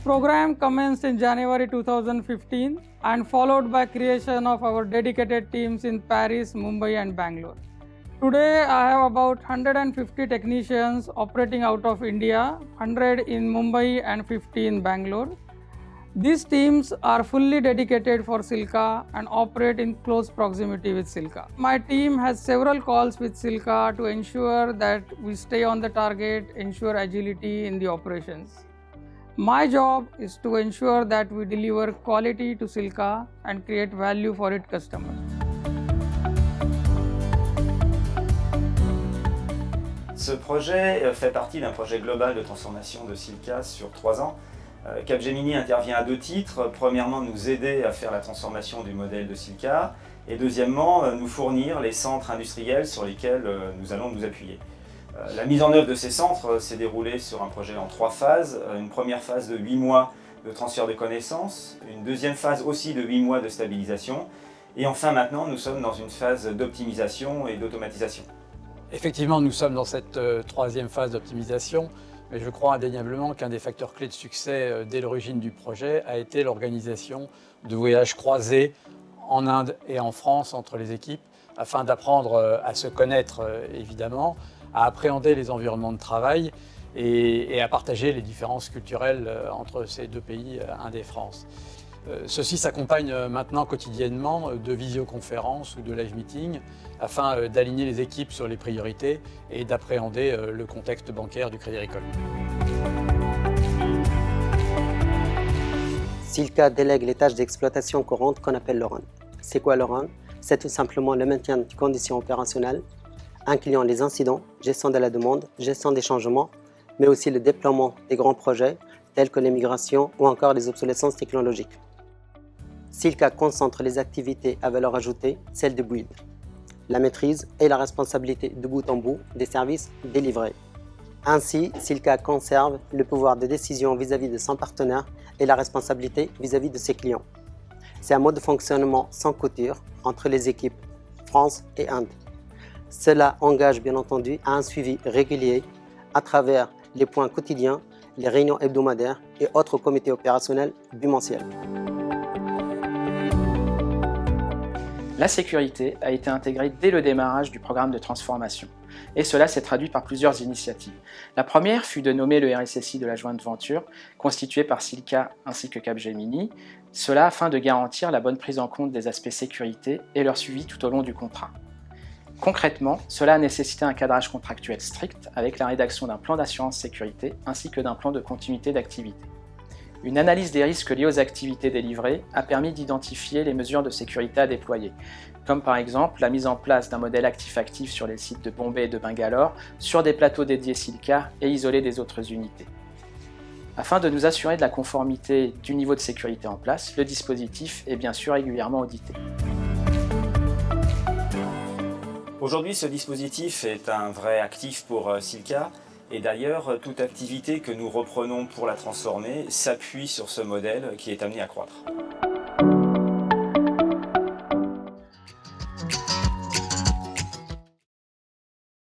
program commenced in January 2015 and followed by creation of our dedicated teams in Paris, Mumbai and Bangalore. Today, I have about 150 technicians operating out of India, 100 in Mumbai and 50 in Bangalore. These teams are fully dedicated for Sylca and operate in close proximity with Sylca. My team has several calls with Sylca to ensure that we stay on the target, ensure agility in the operations. My job is to ensure that we deliver quality to Sylca and create value for its customers. Ce projet fait partie d'un projet global de transformation de Sylca sur 3 ans. Capgemini intervient à 2 titres. Premièrement, nous aider à faire la transformation du modèle de Sylca et deuxièmement, nous fournir les centres industriels sur lesquels nous allons nous appuyer. La mise en œuvre de ces centres s'est déroulée sur un projet en 3 phases. Une première phase de 8 mois de transfert de connaissances, une deuxième phase aussi de 8 mois de stabilisation et enfin maintenant nous sommes dans une phase d'optimisation et d'automatisation. Effectivement, nous sommes dans cette troisième phase d'optimisation, mais je crois indéniablement qu'un des facteurs clés de succès dès l'origine du projet a été l'organisation de voyages croisés en Inde et en France entre les équipes, afin d'apprendre à se connaître évidemment, à appréhender les environnements de travail et à partager les différences culturelles entre ces 2 pays, Inde et France. Ceci s'accompagne maintenant quotidiennement de visioconférences ou de live meetings afin d'aligner les équipes sur les priorités et d'appréhender le contexte bancaire du Crédit Agricole. Sylca délègue les tâches d'exploitation courantes qu'on appelle le run. C'est quoi le run? C'est tout simplement le maintien des conditions opérationnelles, incluant les incidents, gestion de la demande, gestion des changements, mais aussi le déploiement des grands projets tels que les migrations ou encore les obsolescences technologiques. Sylca concentre les activités à valeur ajoutée, celles de build, la maîtrise et la responsabilité de bout en bout des services délivrés. Ainsi, Sylca conserve le pouvoir de décision vis-à-vis de son partenaire et la responsabilité vis-à-vis de ses clients. C'est un mode de fonctionnement sans couture entre les équipes France et Inde. Cela engage bien entendu à un suivi régulier à travers les points quotidiens, les réunions hebdomadaires et autres comités opérationnels bimensuels. La sécurité a été intégrée dès le démarrage du programme de transformation. Et cela s'est traduit par plusieurs initiatives. La première fut de nommer le RSSI de la jointe venture, constitué par Sylca ainsi que Capgemini, cela afin de garantir la bonne prise en compte des aspects sécurité et leur suivi tout au long du contrat. Concrètement, cela a nécessité un cadrage contractuel strict avec la rédaction d'un plan d'assurance sécurité ainsi que d'un plan de continuité d'activité. Une analyse des risques liés aux activités délivrées a permis d'identifier les mesures de sécurité à déployer, comme par exemple la mise en place d'un modèle actif-actif sur les sites de Bombay et de Bangalore, sur des plateaux dédiés Sylca et isolés des autres unités. Afin de nous assurer de la conformité du niveau de sécurité en place, le dispositif est bien sûr régulièrement audité. Aujourd'hui, ce dispositif est un vrai actif pour Sylca. Et d'ailleurs, toute activité que nous reprenons pour la transformer s'appuie sur ce modèle qui est amené à croître.